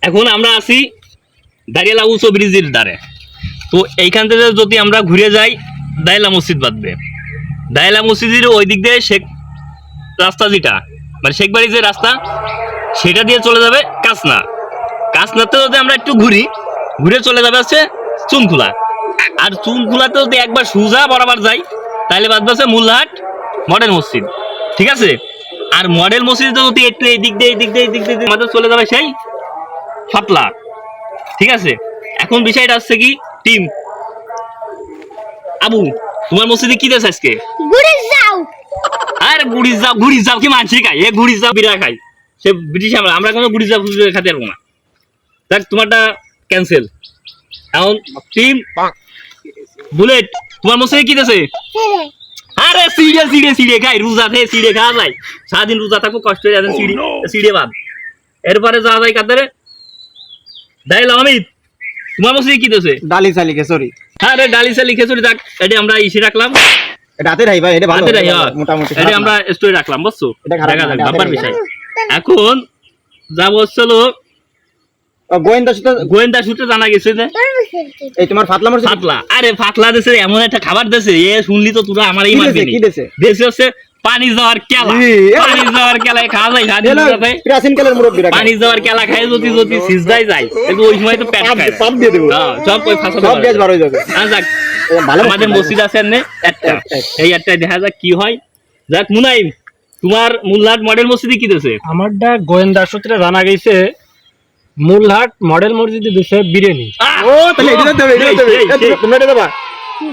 এখন আমরা আছি দাঁড়িয়ালা উঁচু ব্রিজের ধারে। তো এইখান থেকে যদি আমরা ঘুরে যাই দাইলা মসজিদ বাঁধবে। দাইলা মসজিদের ওই দিক দিয়ে শেখ রাস্তা যেটা মানে শেখ বাড়ির যে রাস্তা সেটা দিয়ে চলে যাবে কাসনা। কাসনাতে যদি আমরা একটু ঘুরে চলে যাবে হচ্ছে চুনখোলা। আর চুনখোলাতে যদি একবার সোজা বরাবর যাই তাহলে বাদ আছে মূলহাট মডেল মসজিদ, ঠিক আছে। আর মডেল মসজিদ যদি একটু এই দিক দিয়ে আমাদের চলে যাবে সেই ফাতলা, ঠিক আছে। এখন বিষয়টা হচ্ছে কি টিম আবু তোমার মসজিদে কি দেশ আজকে? আরে গুড়ি যাও কি মানছি খাই? এ গুড়ি যাও বিরা খাই, সে ব্রিটিশ। আমরা কোনো গুড়ি যাও খাতে পারবো না। দেখ তোমারটা ক্যান্সেল। এখন টিম বুলেট তোমার মসজিদে কি দেশে? আরে সিঁড়ে খাই, রোজাতে সিঁড়ে খাওয়া যায়। সারাদিন রোজা থাকবো, কষ্ট হয়ে যাচ্ছে সিঁড়ে বাদ। এরপরে যাওয়া যায় কাতারে দাইল আহমেদ তোমার মসজিদে কি দেশে? ডালি চালি খেসরি। আরে ডালি চালি খেসরি থাক, এটা আমরা ইসে রাখলাম। এটা হাতে রাই ভাই, এটা ভালো মোটামুটি এটা আমরা স্টোরি রাখলাম, বুঝছো? দেখা যাক বাবার বিষয়। এখন যাবো হলো গোয়েন্দা সূত্রে জানা গেছে যে এই তোমার ফাতলা মসজিদ। ফাতলা, আরে ফাতলা দেশে এমন একটা খাবার দেশে এ শুনলি তো তোরা আমারই মারবি। কি দেশে? দেশে হচ্ছে পানি যাওয়ার কেলা। পানি যাওয়ার কেলায় খাওয়া যায় প্রাচীন কালের মুরব্বীরা। পানি যাওয়ার কেলা খায় যদি সিজদাই যায় কিন্তু ওই সময় তো পেট খায়, পাপ দিয়ে দেব। সব ওই ফাঁসা সব গ্যাস বার হয়ে যাবে। যাক আমাদের মসজিদ আছে না একটা, এই একটা দেখা যাক কি হয়। যাক মুনাইম তোমার মূলহাট মডেল মসজিদে কি দেশে? আমারটা গোয়েন্দা সূত্রে জানা গেছে মূলহাট মডেল মসজিদে দেশে বিরিয়ানি। ও তাহলে এটা দেবে, তোমরা এটা দেবা।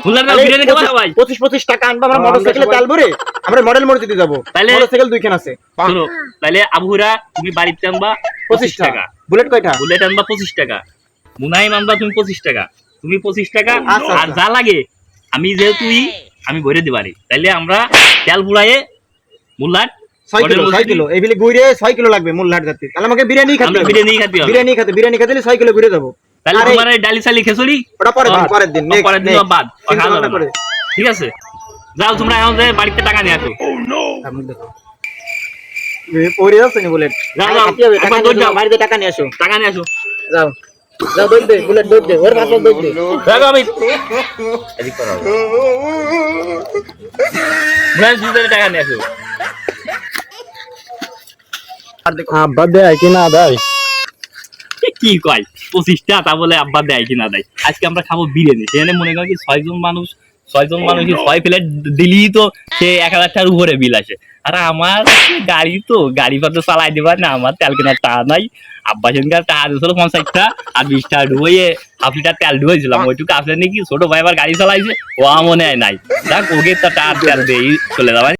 মূলহাট বিরিয়ানি খাওয়া ভাই 25 টাকা আনবা, আমরা মোটরসাইকেলে তেল ভরে আমরা মডেল মসজিদে যাব। তাহলে মোটরসাইকেল দুইখান আছে। শুনো তাহলে আবুরা তুমি বাড়িতে আনবা 25 টাকা, বুলেট কয়টা? বুলেট আনবা 25 টাকা, মুনাইম আনবা তুমি 25 টাকা, তুমি 25 টাকা। আচ্ছা, আর যা লাগে আমি যেহেতু আমি ভরে দিবারি, তাইলে আমরা তেল পুরায়ে মূলহাট 6 কিলো এইগুলি ঘুরে 6 কিলো লাগবে মূলহাট যাতে। তাহলে আমাকে বিরিয়ানি খেতে হবে। বিরিয়ানি খেতে 6 কিলো ঘুরে যাব। তাহলে তোমার ডালি চালি খেসুরি ওটা পরের দিন বাদ ঠিক আছে। যাও তোমরা এখন যে বাড়িতে টাকা নিয়ে আসো। পরে যাচ্ছে নি বুলেট। যাও বাড়িতে টাকা নিয়ে আসো। যাও দৌড় দে বুলেট, দৌড় দে ওর পাশে দৌড় দে। যাও আমি এদিক করো ব্রাঞ্চ দিতে টাকা নিয়ে আসো। আর দেখো আব্বা দেয় কি না দেয়? কি কয় 25 টাকা তা বলে আব্বা দেয় কি না দেয়? আজকে আমরা খাবো বিরিয়ানি, সেখানে মনে করি কি 6 জন মানুষ 6 প্লেট দিলেই তো সে 1000 টাকার উপরে বিল আসে। আর আমার গাড়ি তো গাড়ি পথে চালাই দিবার না, আমার তেল কেনার টাকা নাই। আব্বা সেদিনকার টাকা দিয়েছিল 50 টাকা আর 20 টাকা ডুবইয়ে হাফ লিটার তেল ডুবেছিলাম। ওইটুকু আসলে নাকি ছোট ভাই আবার গাড়ি চালাইছে, ও মনে হয় নাই। দেখ ওকে তো টাকা তেল দিয়ে চলে যাবে।